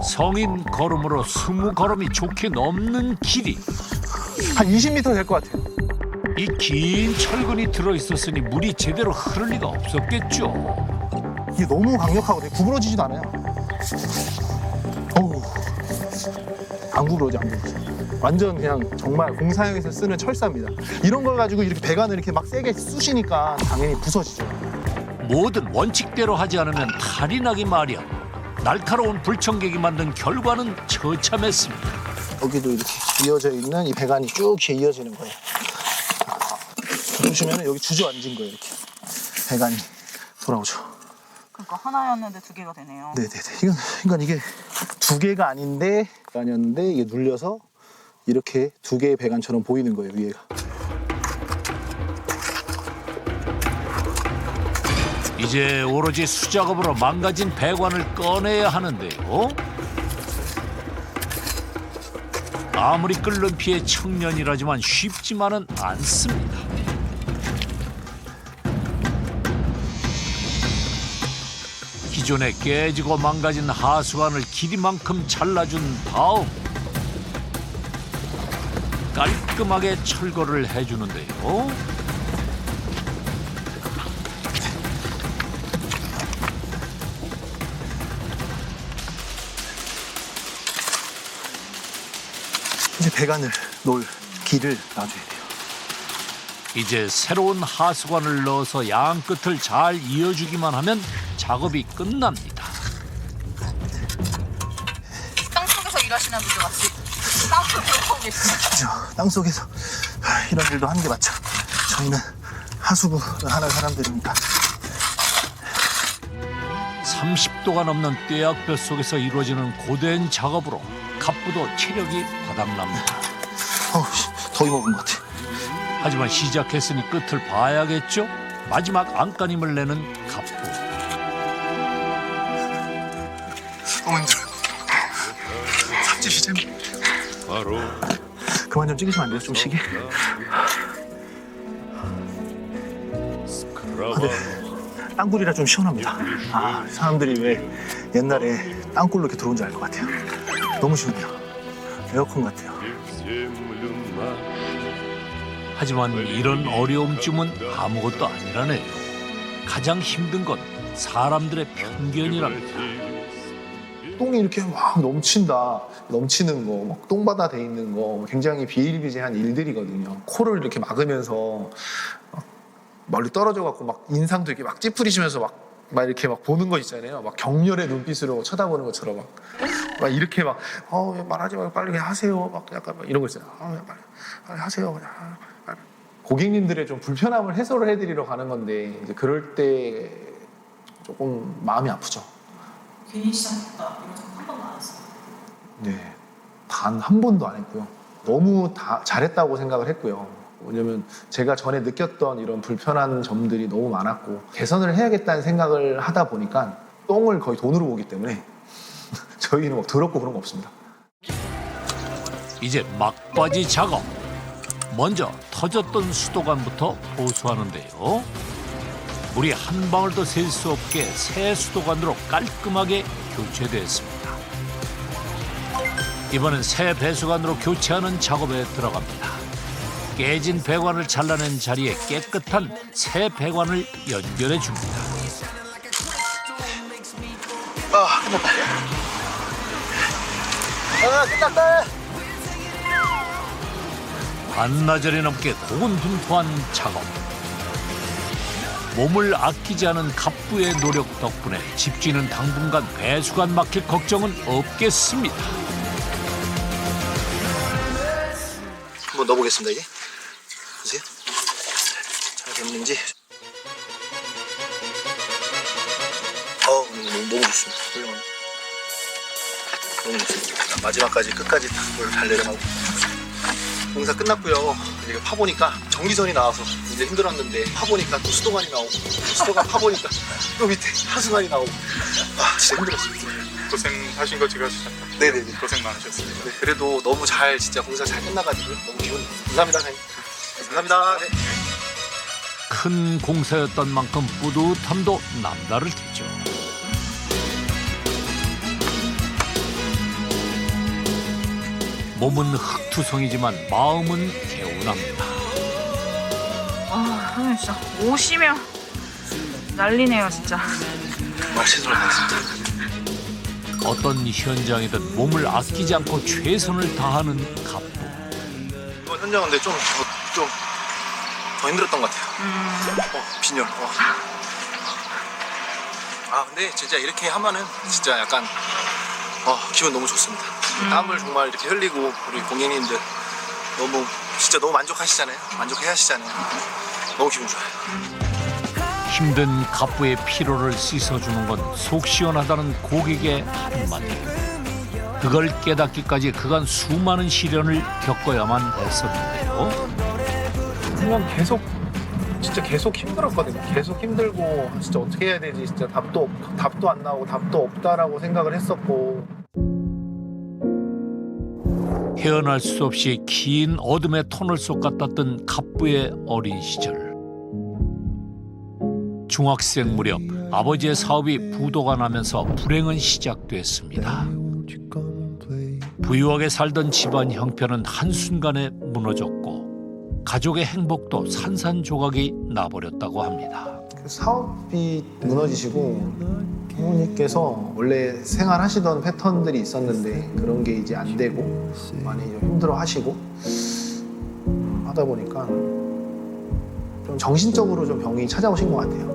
성인 걸음으로 20걸음이 좋게 넘는 길이. 한 20m 될 것 같아요. 이 긴 철근이 들어있었으니 물이 제대로 흐를 리가 없었겠죠. 이게 너무 강력하고 되게 구부러지지도 않아요. 어우, 안 구부러져. 완전 그냥 정말 공사용에서 쓰는 철사입니다. 이런 걸 가지고 이렇게 배관을 이렇게 막 세게 쑤시니까 당연히 부서지죠. 뭐든 원칙대로 하지 않으면 탈이 나기 마련. 날카로운 불청객이 만든 결과는 처참했습니다. 여기도 이렇게 이어져 있는 이 배관이 쭉 이어지는 거예요. 보시면 여기 주저앉은 거예요. 이렇게 배관이 돌아오죠. 그러니까 하나였는데 두 개가 되네요. 네네네. 이건 이게 두 개가 아닌데 아니었는데 이게 눌려서 이렇게 두 개의 배관처럼 보이는 거예요. 위에가. 이제 오로지 수작업으로 망가진 배관을 꺼내야 하는데요. 아무리 끓는 피의 청년이라지만 쉽지만은 않습니다. 기존에 깨지고 망가진 하수관을 길이만큼 잘라준 다음 깔끔하게 철거를 해주는데요. 이제 배관을 놓을 길을 놔줘야 돼요. 이제 새로운 하수관을 넣어서 양 끝을 잘 이어주기만 하면 작업이 끝납니다. 땅속에서 일하시는 분들 같이 땅속으로 하고 계시네요. 그죠? 땅속에서 이런 일도 하는 게 맞죠. 저희는 하수구를 하는 사람들이니까. 30도가 넘는 떼약볕 속에서 이루어지는 고된 작업으로 갑부도 체력이 바닥납니다. 더위 먹은 것 같아. 하지만 시작했으니 끝을 봐야겠죠? 마지막 안간힘을 내는 갑부. 너무 힘들어. 삽질 시작. 그만 좀 찍으시면 안 돼요? 좀 쉬게. 땅굴이라 좀 시원합니다. 사람들이 왜 옛날에 땅굴로 이렇게 들어온 줄 알 것 같아요. 너무 시원해요. 에어컨 같아요. 하지만 이런 어려움쯤은 아무것도 아니라네요. 가장 힘든 건 사람들의 편견이랍니다. 똥이 이렇게 막 넘치는 거, 막 똥바다 돼 있는 거 굉장히 비일비재한 일들이거든요. 코를 이렇게 막으면서 막 멀리 떨어져 갖고 막 인상도 이렇게 막 찌푸리시면서 막 이렇게 막 보는 거 있잖아요. 막 격렬의 눈빛으로 쳐다보는 것처럼 막 이렇게 막 말하지 말고 빨리 그냥 하세요. 막 약간 막 이런 거 있어요. 빨리 하세요. 그냥. 고객님들의 좀 불편함을 해소를 해드리러 가는 건데 이제 그럴 때 조금 마음이 아프죠. 괜히 시작했다 이런 생각 한 번도 안 했어요. 네, 단 한 번도 안 했고요. 너무 다 잘했다고 생각을 했고요. 왜냐면 제가 전에 느꼈던 이런 불편한 점들이 너무 많았고 개선을 해야겠다는 생각을 하다 보니까 똥을 거의 돈으로 보기 때문에 저희는 막 더럽고 그런 거 없습니다. 이제 막바지 작업. 먼저 터졌던 수도관부터 보수하는데요. 물이 한 방울도 셀 수 없게 새 수도관으로 깔끔하게 교체됐습니다. 이번엔 새 배수관으로 교체하는 작업에 들어갑니다. 깨진 배관을 잘라낸 자리에 깨끗한 새 배관을 연결해 줍니다. 끝났다. 반나절이 넘게 고군분투한 작업. 몸을 아끼지 않은 갑부의 노력 덕분에 집주인은 당분간 배수관 막힐 걱정은 없겠습니다. 한번 넣어보겠습니다. 이게 보세요. 잘 됐는지. 너무 좋습니다. 훌륭합니다. 너무 좋습니다. 마지막까지 끝까지 잘 내려가고. 공사 끝났고요. 이제 파보니까 전기선이 나와서 이제 힘들었는데 파보니까 또 수도관이 나오고 수도관 파보니까 또 밑에 하수관이 나오고 진짜 힘들었습니다. 고생하신 거 제가 네네네. 고생 많으셨습니다. 네, 그래도 너무 잘 진짜 공사 잘 끝나가지고 너무 기분 감사합니다. 사장님. 감사합니다. 네. 큰 공사였던 만큼 뿌듯함도 남다를 테죠. 몸은 흙투성이지만 마음은 개운합니다. 선생님 진짜 오시면 난리네요 진짜. 정말 최선을 다했습니다. 어떤 현장이든 몸을 아끼지 않고 최선을 다하는 갑부. 이번 현장은 근데 좀 더 힘들었던 것 같아요. 빈혈. 근데 진짜 이렇게 하면은 진짜 약간 기분 너무 좋습니다. 땀을 정말 이렇게 흘리고 우리 고객님들 진짜 너무 만족하시잖아요. 만족해 하시잖아요. 너무 기분 좋아요. 힘든 갑부의 피로를 씻어주는 건 속 시원하다는 고객의 한마디. 그걸 깨닫기까지 그간 수많은 시련을 겪어야만 했었는데요. 그냥 계속 힘들었거든요. 계속 힘들고 진짜 어떻게 해야 되지? 진짜 답도 안 나오고 답도 없다라고 생각을 했었고. 헤어날 수 없이 긴 어둠의 터널 속 같았던 갑부의 어린 시절. 중학생 무렵 아버지의 사업이 부도가 나면서 불행은 시작됐습니다. 부유하게 살던 집안 형편은 한순간에 무너졌고 가족의 행복도 산산조각이 나버렸다고 합니다. 사업이 무너지시고 부모님께서 원래 생활하시던 패턴들이 있었는데 그런 게 이제 안 되고 많이 좀 힘들어하시고 하다 보니까 좀 정신적으로 좀 병이 찾아오신 것 같아요.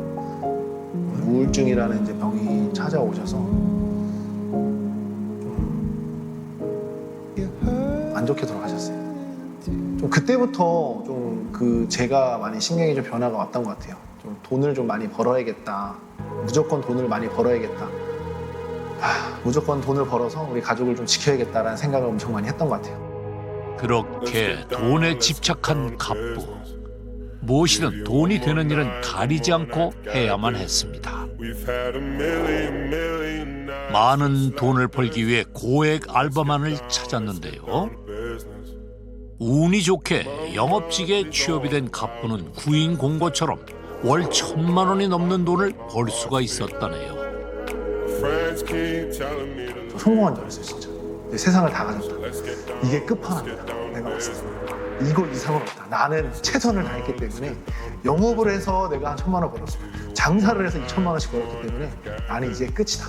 우울증이라는 이제 병이 찾아오셔서 좀 안 좋게 돌아가셨어요. 좀 그때부터 좀 제가 많이 신경이 좀 변화가 왔던 것 같아요. 좀 돈을 좀 많이 벌어야겠다. 무조건 돈을 많이 벌어야겠다. 무조건 돈을 벌어서 우리 가족을 좀 지켜야겠다라는 생각을 엄청 많이 했던 것 같아요. 그렇게 돈에 집착한 갑부. 무엇이든 돈이 되는 일은 가리지 않고 해야만 했습니다. 많은 돈을 벌기 위해 고액 알바만을 찾았는데요. 운이 좋게 영업직에 취업이 된 갑부는 구인 공고처럼 월 1,000만 원이 넘는 돈을 벌 수가 있었다네요. 성공한 줄 알았어요, 진짜. 이제 세상을 다 가졌다. 이게 끝판왕이다. 내가 봤을 때. 이거 이상은 없다. 나는 최선을 다했기 때문에 영업을 해서 내가 한 1,000만 원 벌었어. 장사를 해서 2,000만 원씩 벌었기 때문에 나는 이제 끝이다.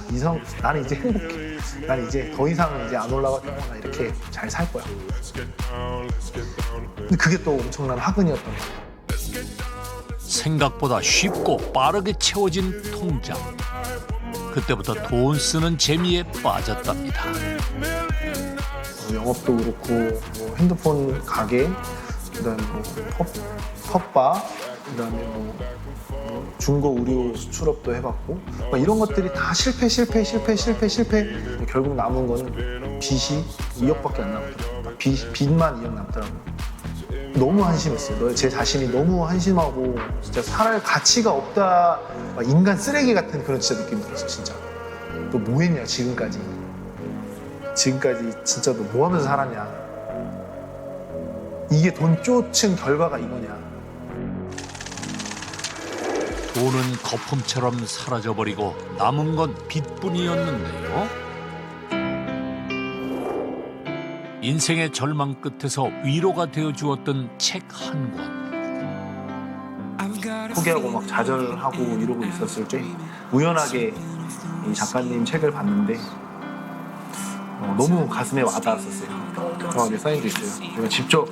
나는 이제 행복해. 나는 이제 더 이상은 이제 안 올라갈 거야. 나 이렇게 잘 살 거야. 근데 그게 또 엄청난 화근이었던 거야. 생각보다 쉽고 빠르게 채워진 통장. 그때부터 돈 쓰는 재미에 빠졌답니다. 영업도 그렇고 뭐 핸드폰 가게, 그다음에 뭐 펍바, 그다음에 뭐 중고 의류 수출업도 해봤고 막 이런 것들이 다 실패. 결국 남은 거는 빚이 2억밖에 안 남더라고요. 빚만 2억 남더라고요. 너무 한심했어요. 제 자신이 너무 한심하고 진짜 살아갈 가치가 없다. 막 인간 쓰레기 같은 그런 진짜 느낌이 들었어. 진짜. 너 뭐 했냐 지금까지 진짜 너 뭐 하면서 살았냐. 이게 돈 쫓은 결과가 이거냐. 돈은 거품처럼 사라져버리고 남은 건 빚뿐이었는데요. 인생의 절망 끝에서 위로가 되어 주었던 책 한 권. 포기하고 막 좌절하고 이러고 있었을 때 우연하게 이 작가님 책을 봤는데 너무 가슴에 와닿았었어요. 묘하게 사인도 있어요. 제가 직접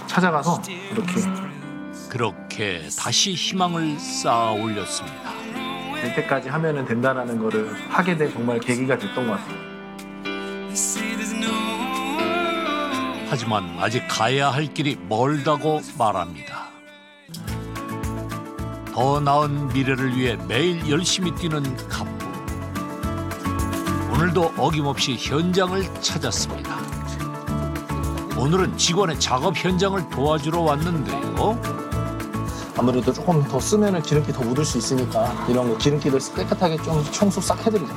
찾아가서 그렇게 다시 희망을 쌓아 올렸습니다. 될 때까지 하면은 된다라는 거를 하게 된 정말 계기가 됐던 것 같아요. 하지만 아직 가야 할 길이 멀다고 말합니다. 더 나은 미래를 위해 매일 열심히 뛰는 갑부. 오늘도 어김없이 현장을 찾았습니다. 오늘은 직원의 작업 현장을 도와주러 왔는데요. 아무래도 조금 더 쓰면은 기름기 더 묻을 수 있으니까 이런 거 기름기를 깨끗하게 좀 청소 싹 해드리죠.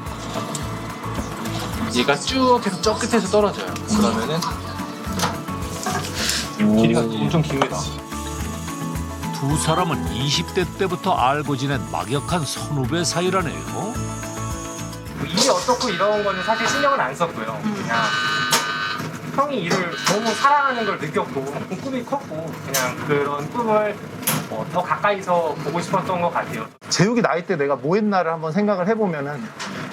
얘가 쭉 해서 저 끝에서 떨어져요. 그러면은 길이가 엄청 깁니다. 두 사람은 20대 때부터 알고 지낸 막역한 선후배 사이라네요. 일이 어떻고 이런 거는 사실 신경은 안 썼고요. 그냥 형이 일을 너무 사랑하는 걸 느꼈고 꿈이 컸고 그냥 그런 꿈을 더 가까이서 보고 싶었던 것 같아요. 재욱이 나이 때 내가 뭐 했나를 한번 생각을 해보면은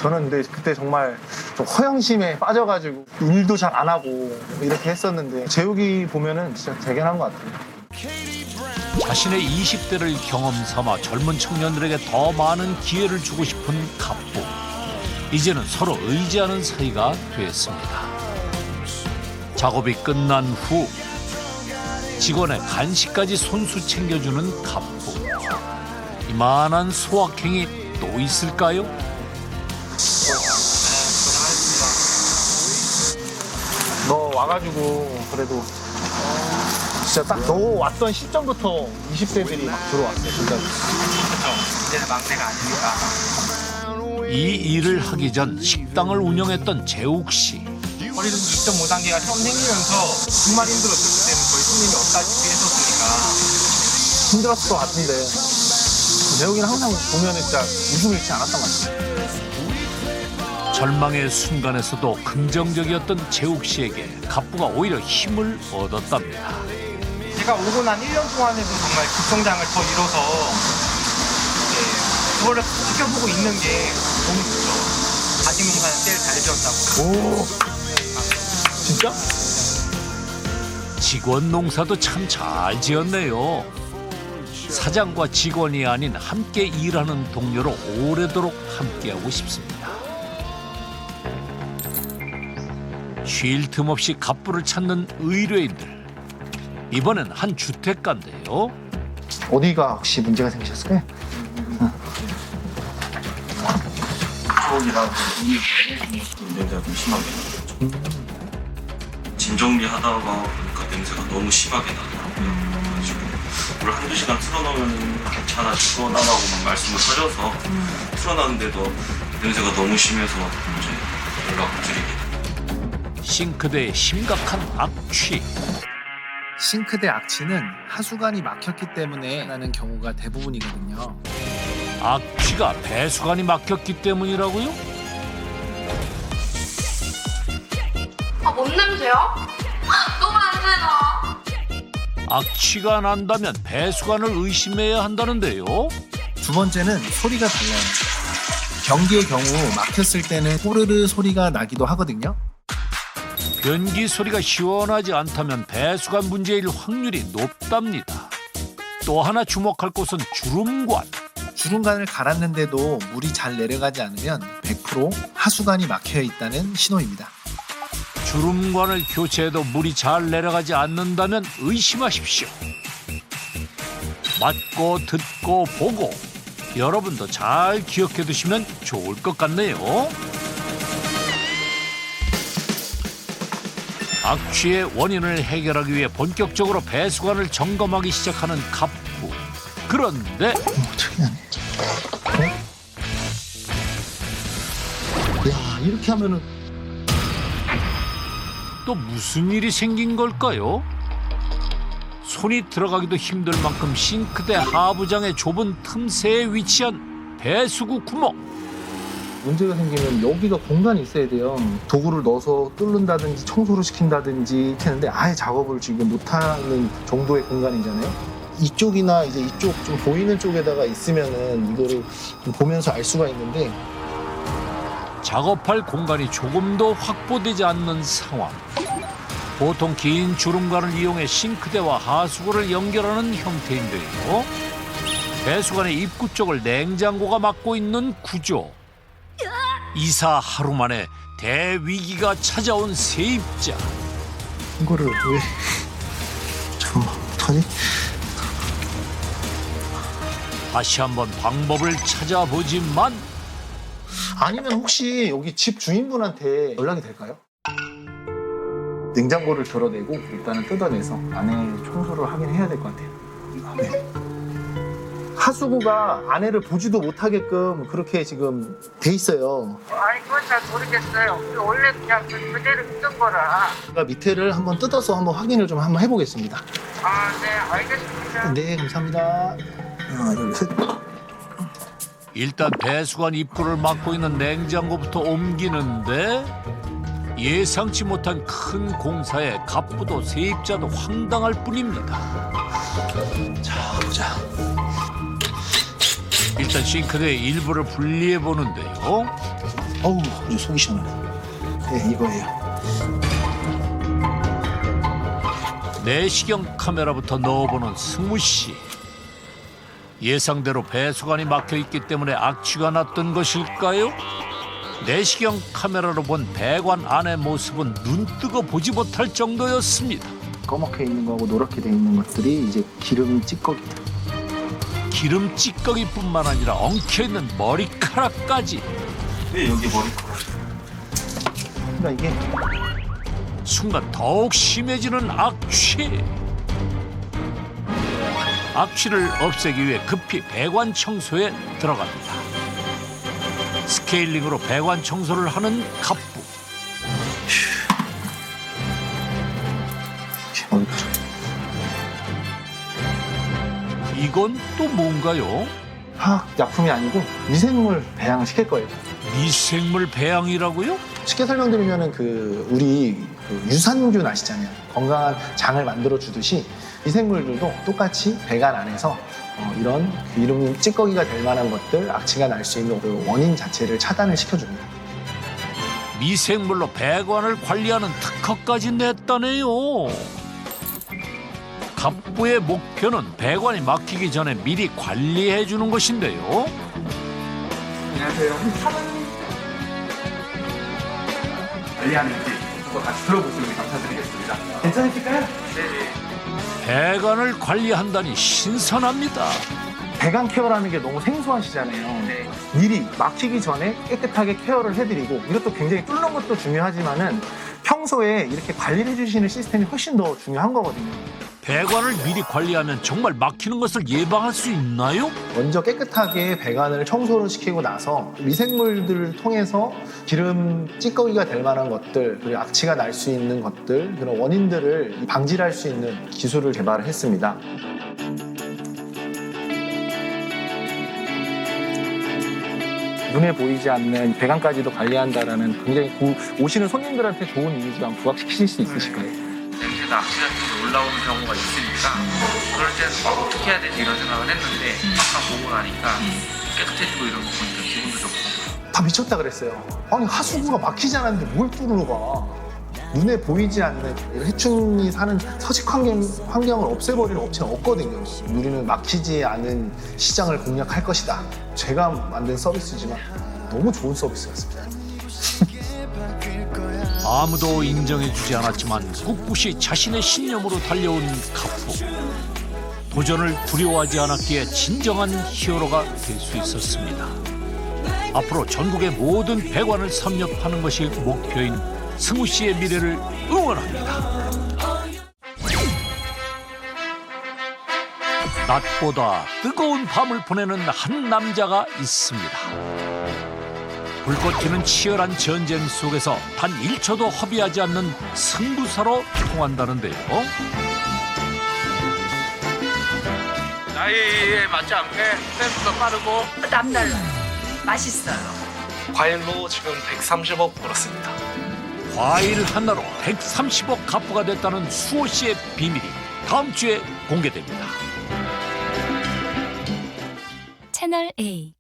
저는 근데 그때 정말 좀 허영심에 빠져가지고 일도 잘 안 하고 이렇게 했었는데 재욱이 보면은 진짜 대견한 것 같아요. 자신의 20대를 경험 삼아 젊은 청년들에게 더 많은 기회를 주고 싶은 갑부. 이제는 서로 의지하는 사이가 됐습니다. 작업이 끝난 후 직원의 간식까지 손수 챙겨주는 갑부. 이만한 소확행이 또 있을까요? 너 와가지고 그래도 진짜 딱 너 왔던 시점부터 20대들이 막 들어왔어요. 진짜. 이제는 막내가 아니니까. 이 일을 하기 전 식당을 운영했던 재욱 씨. 허리도 2.5단계가 처음 생기면서 정말 힘들었어요. 그때는 거의 손님이 없다시피 했었으니까. 힘들었을 것 같은데 재욱이는 항상 보면은 진짜 웃음을 잃지 않았던 것 같아요. 절망의 순간에서도 긍정적이었던 재욱 씨에게 갑부가 오히려 힘을 얻었답니다. 제가 오고 난 1년 동안에도 정말 급성장을 더 이뤄서 그거를 지켜보고 있는 게 너무 좋죠. 자기 농사는 제일 잘 지었다고. 오, 진짜? 직원 농사도 참 잘 지었네요. 사장과 직원이 아닌 함께 일하는 동료로 오래도록 함께하고 싶습니다. 쉴 틈 없이 갑부를 찾는 의뢰인들. 이번엔 한 주택가인데요. 어디가 혹시 문제가 생기셨을까요? 쪽이랑 냄새가 좀 심하게 나요. 짐 정리하다가 보니까 냄새가 너무 심하게 나더라고요. 그래가지고 물 한두 시간 틀어놓으면 괜찮아질 거라고 막 말씀을 하셔서 틀어놨는데도 냄새가 너무 심해서 이제 연락을 드리게 됐어요. 싱크대에 심각한 악취. 싱크대 악취는 하수관이 막혔기 때문에 나는 경우가 대부분이거든요. 악취가 배수관이 막혔기 때문이라고요? 뭔 냄새야? 너무 안 되나? 악취가 난다면 배수관을 의심해야 한다는데요. 두 번째는 소리가 달라요. 변기의 경우 막혔을 때는 꼬르르 소리가 나기도 하거든요. 변기 소리가 시원하지 않다면 배수관 문제일 확률이 높답니다. 또 하나 주목할 곳은 주름관. 주름관을 갈았는데도 물이 잘 내려가지 않으면 100% 하수관이 막혀 있다는 신호입니다. 주름관을 교체해도 물이 잘 내려가지 않는다면 의심하십시오. 맞고 듣고 보고 여러분도 잘 기억해 두시면 좋을 것 같네요. 악취의 원인을 해결하기 위해 본격적으로 배수관을 점검하기 시작하는 갑부. 그런데 특이하네. 야, 이렇게 하면은 또 무슨 일이 생긴 걸까요? 손이 들어가기도 힘들 만큼 싱크대 하부장의 좁은 틈새에 위치한 배수구 구멍. 문제가 생기면 여기가 공간이 있어야 돼요. 도구를 넣어서 뚫는다든지 청소를 시킨다든지 했는데 아예 작업을 지금 못하는 정도의 공간이잖아요. 이쪽이나 이제 이쪽 좀 보이는 쪽에다가 있으면은 이거를 좀 보면서 알 수가 있는데 작업할 공간이 조금도 확보되지 않는 상황. 보통 긴 주름관을 이용해 싱크대와 하수구를 연결하는 형태인데요. 배수관의 입구 쪽을 냉장고가 막고 있는 구조. 이사 하루 만에 대위기가 찾아온 세입자. 이거를 왜 잠깐만 어떡하지? 다시 한번 방법을 찾아보지만 아니면 혹시 여기 집 주인분한테 연락이 될까요? 냉장고를 드러내고 일단은 뜯어내서 안에 청소를 하긴 해야 될 것 같아요. 네. 하수구가 안에를 보지도 못하게끔 그렇게 지금 돼 있어요. 아니 그건 잘 모르겠어요. 원래 그냥 그대로 있던 거라. 제가 밑에를 한번 뜯어서 한번 확인을 좀 한번 해보겠습니다. 아, 네, 알겠습니다. 네, 감사합니다. 하나, 둘, 셋. 일단 배수관 입구를 막고 있는 냉장고부터 옮기는데 예상치 못한 큰 공사에 갑부도 세입자도 황당할 뿐입니다. 자, 보자. 일단 싱크대의 일부를 분리해 보는데요. 어우, 이제 속이 시원하네. 네, 이거예요. 내시경 카메라부터 넣어보는 승우 씨. 예상대로 배수관이 막혀 있기 때문에 악취가 났던 것일까요? 내시경 카메라로 본 배관 안의 모습은 눈뜨고 보지 못할 정도였습니다. 검게 있는 거하고 노랗게 돼 있는 것들이 이제 기름 찌꺼기들. 기름 찌꺼기뿐만 아니라 엉켜있는 머리카락까지. 왜 여기 머리카락? 그러니까 이게 순간 더욱 심해지는 악취. 악취를 없애기 위해 급히 배관 청소에 들어갑니다. 스케일링으로 배관 청소를 하는 갑부. 어렵죠. 이건 또 뭔가요? 화학 약품이 아니고 미생물 배양을 시킬 거예요. 미생물 배양이라고요? 쉽게 설명드리면은 우리 유산균 아시잖아요. 건강한 장을 만들어 주듯이 미생물들도 똑같이 배관 안에서 이런 기름 찌꺼기가 될 만한 것들, 악취가 날 수 있는 그 원인 자체를 차단을 시켜줍니다. 미생물로 배관을 관리하는 특허까지 냈다네요. 갑부의 목표는 배관이 막히기 전에 미리 관리해 주는 것인데요. 안녕하세요. 관리하는지 그거 같이 들어보시면 감사드리겠습니다. 괜찮으실까요? 네. 배관을 관리한다니 신선합니다. 배관 케어라는 게 너무 생소하시잖아요. 네. 미리 막히기 전에 깨끗하게 케어를 해드리고 이것도 굉장히 뚫는 것도 중요하지만은 평소에 이렇게 관리를 해주시는 시스템이 훨씬 더 중요한 거거든요. 배관을 미리 관리하면 정말 막히는 것을 예방할 수 있나요? 먼저 깨끗하게 배관을 청소를 시키고 나서 미생물들을 통해서 기름 찌꺼기가 될 만한 것들, 그리고 악취가 날 수 있는 것들, 그런 원인들을 방지를 할 수 있는 기술을 개발을 했습니다. 눈에 보이지 않는 배관까지도 관리한다라는 굉장히 오시는 손님들한테 좋은 이미지만 부각시키실 수 있으실까요? 냄새나 악취 같은 게 올라오는 경우가 있으니까 그럴 때는 막 어떻게 해야 되지 이런 생각을 했는데 막상 보고 나니까 깨끗해지고 이런 거 보니까 기분도 좋고. 다 미쳤다 그랬어요. 아니 하수구가 막히지 않았는데 뭘 뚫으러 가. 눈에 보이지 않는 이런 해충이 사는 서식 환경을 없애버리는 업체는 없거든요. 우리는 막히지 않은 시장을 공략할 것이다. 제가 만든 서비스지만 너무 좋은 서비스였습니다. 아무도 인정해주지 않았지만 꿋꿋이 자신의 신념으로 달려온 가프. 도전을 두려워하지 않았기에 진정한 히어로가 될 수 있었습니다. 앞으로 전국의 모든 배관을 섭렵하는 것이 목표인 승우 씨의 미래를 응원합니다. 낮보다 뜨거운 밤을 보내는 한 남자가 있습니다. 불꽃 튀는 치열한 전쟁 속에서 단 1초도 허비하지 않는 승부사로 통한다는데요. 나이에 맞지 않게 템포도 빠르고 남달라요. 맛있어요. 과일로 지금 130억 벌었습니다. 과일 하나로 130억 가부가 됐다는 수호 씨의 비밀이 다음 주에 공개됩니다. 채널 A